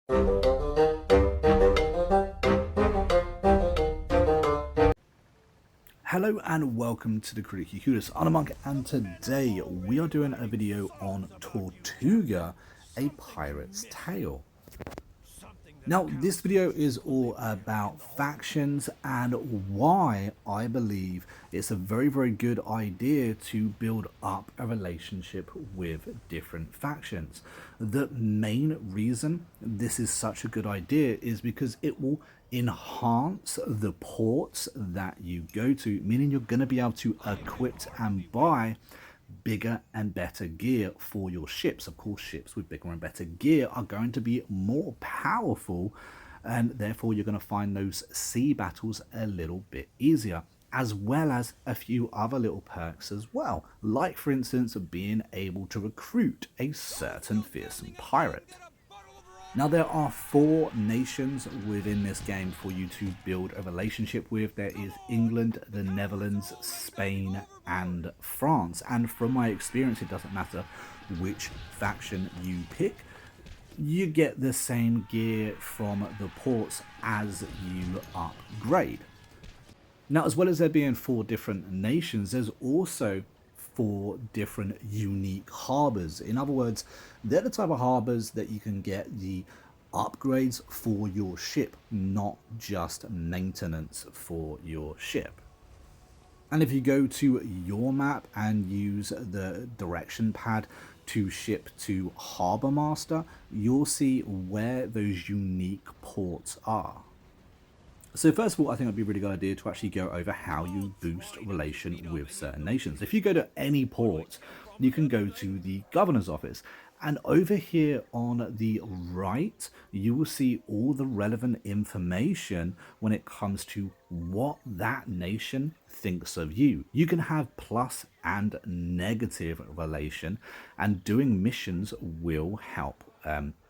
Hello and welcome to the Critically Clueless. I'm Monk, and today we are doing a video on Tortuga, a pirate's tale. Now, this video is all about factions and why I believe it's a very good idea to build up a relationship with different factions. The main reason this is such a good idea is because it will enhance the ports that you go to, meaning you're going to be able to equip and buy bigger and better gear for your ships. Of course, ships with bigger and better gear are going to be more powerful, and therefore you're going to find those sea battles a little bit easier, as well as a few other little perks as well, like for instance being able to recruit a certain fearsome pirate. Now, there are 4 nations within this game for you to build a relationship with. There is England, the Netherlands, Spain, and France. And from my experience, it doesn't matter which faction you pick, you get the same gear from the ports as you upgrade. Now, as well as there being 4 different nations, there's also 4 different unique harbours. In other words, they're the type of harbours that you can get the upgrades for your ship, not just maintenance for your ship. And if you go to your map and use the direction pad to ship to Harbour Master, you'll see where those unique ports are. So first of all, I think it'd be a really good idea to actually go over how you boost relation with certain nations. If you go to any port, you can go to the governor's office, and over here on the right, you will see all the relevant information when it comes to what that nation thinks of you. You can have plus and negative relation, and doing missions will help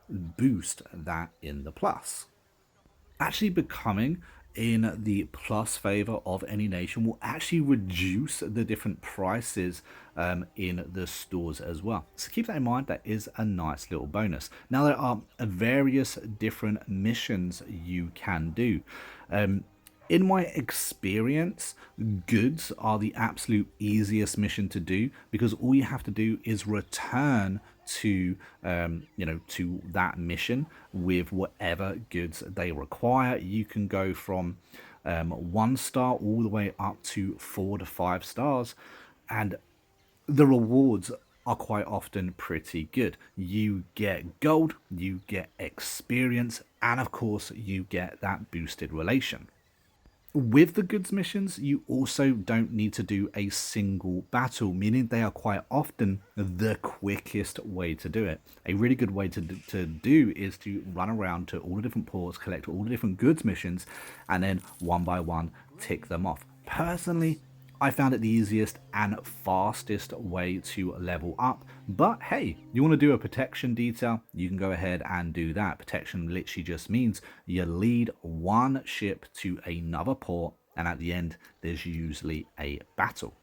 boost that in the plus. Actually becoming in the plus favor of any nation will actually reduce the different prices in the stores as well. So keep that in mind. That is a nice little bonus. Now, there are various different missions you can do. In my experience, goods are the absolute easiest mission to do, because all you have to do is return to to that mission with whatever goods they require. You can go from 1 star all the way up to 4 to 5 stars, and the rewards are quite often pretty good. You get gold, you get experience, and of course you get that boosted relation. With the goods missions, you also don't need to do a single battle, meaning they are quite often the quickest way to do it. A really good way to do is to run around to all the different ports, collect all the different goods missions, and then one by one tick them off. Personally, I found it the easiest and fastest way to level up. But hey, you want to do a protection detail, you can go ahead and do that. Protection literally just means you lead one ship to another port, and at the end there's usually a battle.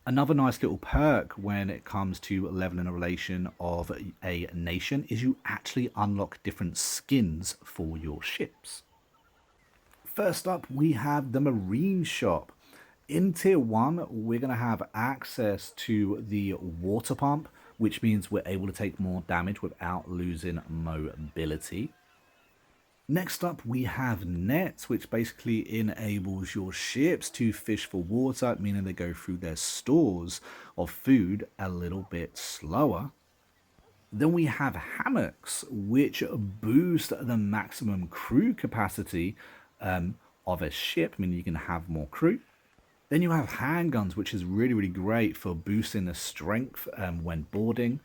Another nice little perk when it comes to leveling a relation of a nation is you actually unlock different skins for your ships. First up, we have the Marine Shop. In Tier 1, we're going to have access to the water pump, which means we're able to take more damage without losing mobility. Next up, we have nets, which basically enables your ships to fish for water, meaning they go through their stores of food a little bit slower. Then we have hammocks, which boost the maximum crew capacity of a ship, meaning you can have more crew. Then you have handguns, which is really great for boosting the strength when boarding.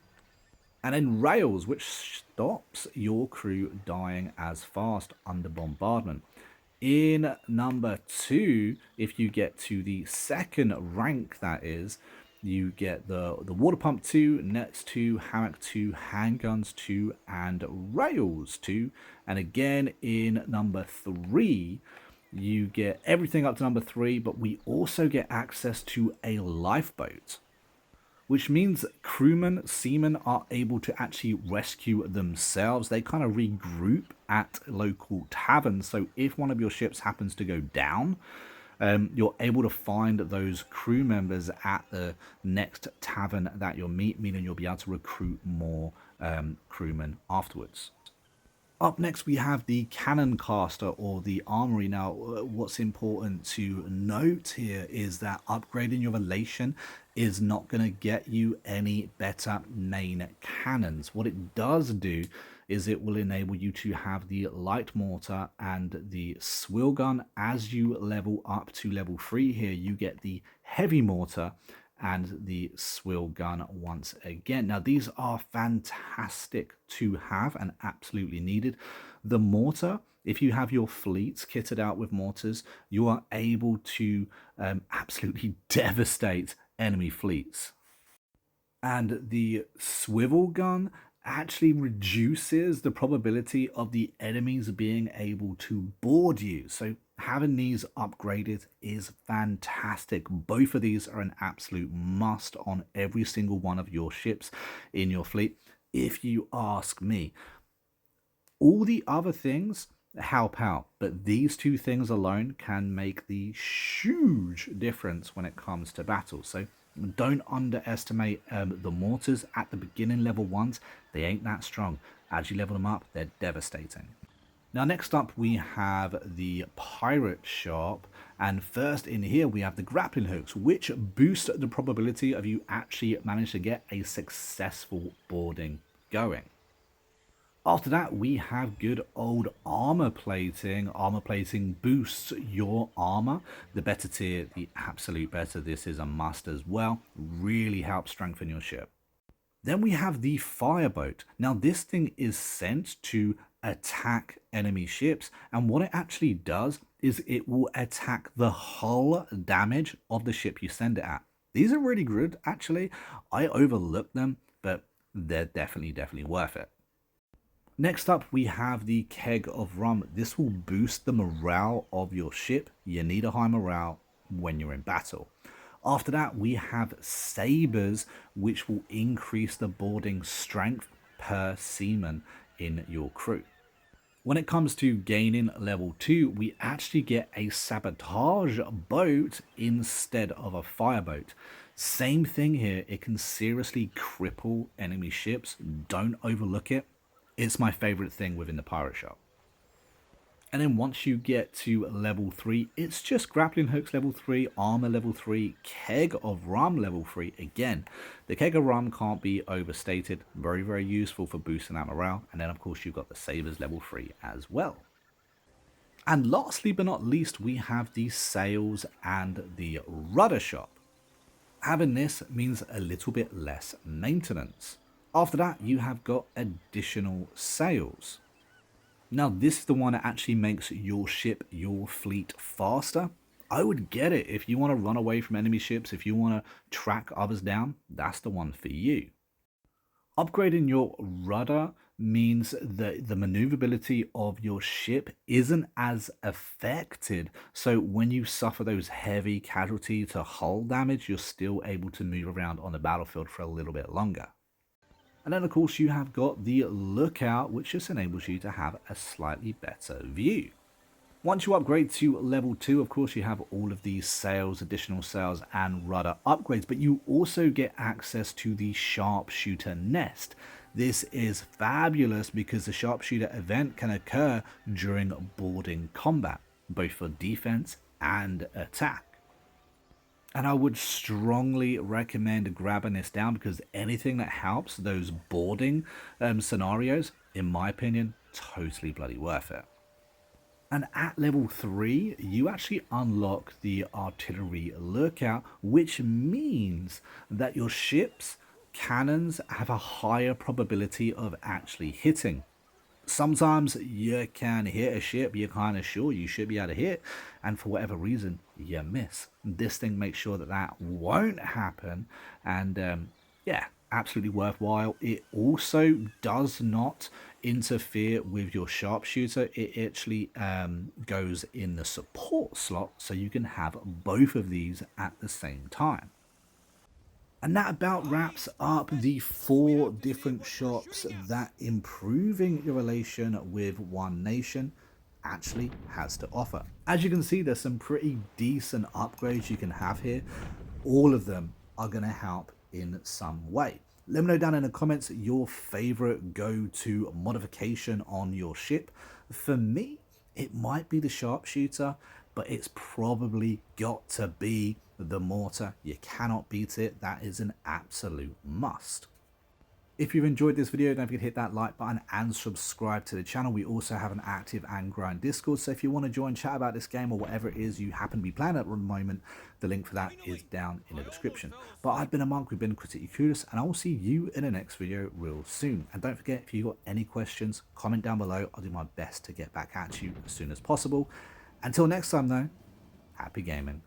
And then rails, which stops your crew dying as fast under bombardment. In number 2, if you get to the 2nd rank, that is, you get the water pump 2, nets 2, hammock 2, handguns 2, and rails 2. And again, in number 3, you get everything up to number 3, but we also get access to a lifeboat. which means crewmen, seamen are able to actually rescue themselves. They kind of regroup at local taverns. So if one of your ships happens to go down, you're able to find those crew members at the next tavern that you'll meet, meaning you'll be able to recruit more crewmen afterwards. Up next, we have the cannon caster or the armory. Now, what's important to note here is that upgrading your relation is not going to get you any better main cannons. What it does do is it will enable you to have the light mortar and the swill gun. As you level up to level 3 here, you get the heavy mortar and the swill gun once again. Now, these are fantastic to have and absolutely needed. The mortar, if you have your fleets kitted out with mortars, you are able to absolutely devastate enemy fleets. And the swivel gun actually reduces the probability of the enemies being able to board you. So having these upgraded is fantastic. Both of these are an absolute must on every single one of your ships in your fleet, if you ask me. All the other things help out, but these two things alone can make the huge difference when it comes to battle. So don't underestimate the mortars at the beginning level ones. They ain't that strong. As you level them up, they're devastating. Now, next up, we have the pirate shop. And first in here, we have the grappling hooks, which boost the probability of you actually manage to get a successful boarding going. After that, we have good old armor plating. Armor plating boosts your armor. The better tier, the absolute better. This is a must as well. Really helps strengthen your ship. Then we have the fireboat. Now, this thing is sent to attack enemy ships. And what it actually does is it will attack the hull damage of the ship you send it at. These are really good, actually. I overlooked them, but they're definitely worth it. Next up, we have the keg of rum. This will boost the morale of your ship. You need a high morale when you're in battle. After that, we have sabers, which will increase the boarding strength per seaman in your crew. When it comes to gaining level 2, we actually get a sabotage boat instead of a fireboat. Same thing here, it can seriously cripple enemy ships. Don't overlook it. It's my favorite thing within the pirate shop. And then once you get to level 3, it's just grappling hooks level 3, armor level 3, keg of rum level 3. Again, the keg of rum can't be overstated. Very useful for boosting that morale. And then of course you've got the sabers level 3 as well. And lastly but not least, we have the sails and the rudder shop. Having this means a little bit less maintenance. After that, you have got additional sails. Now, this is the one that actually makes your ship, your fleet faster. I would get it if you want to run away from enemy ships, if you want to track others down, that's the one for you. Upgrading your rudder means that the maneuverability of your ship isn't as affected. So when you suffer those heavy casualty to hull damage, you're still able to move around on the battlefield for a little bit longer. And then of course you have got the lookout, which just enables you to have a slightly better view. Once you upgrade to level 2, of course you have all of these sails, additional sails and rudder upgrades, but you also get access to the sharpshooter nest. This is fabulous because the sharpshooter event can occur during boarding combat, both for defense and attack. And I would strongly recommend grabbing this down because anything that helps those boarding scenarios, in my opinion, totally bloody worth it. And at level 3, you actually unlock the artillery lookout, which means that your ship's cannons have a higher probability of actually hitting. Sometimes you can hit a ship you're kind of sure you should be able to hit, and for whatever reason you miss. This thing makes sure that that won't happen, and yeah, absolutely worthwhile. It also does not interfere with your sharpshooter. It actually goes in the support slot, so you can have both of these at the same time. And that about wraps up the 4 different shops that improving your relation with One Nation actually has to offer. As you can see, there's some pretty decent upgrades you can have here. All of them are going to help in some way. Let me know down in the comments your favorite go-to modification on your ship. For me, it might be the sharpshooter, but it's probably got to be the mortar. You cannot beat it. That is an absolute must. If you've enjoyed this video, don't forget to hit that like button and subscribe to the channel. We also have an active and growing Discord, so if you want to join, chat about this game or whatever it is you happen to be playing at the moment, the link for that is down in the description. But I've been a monk, we've been Critically Clueless, and I will see you in the next video real soon. And don't forget, if you've got any questions, comment down below. I'll do my best to get back at you as soon as possible. Until next time though, happy gaming.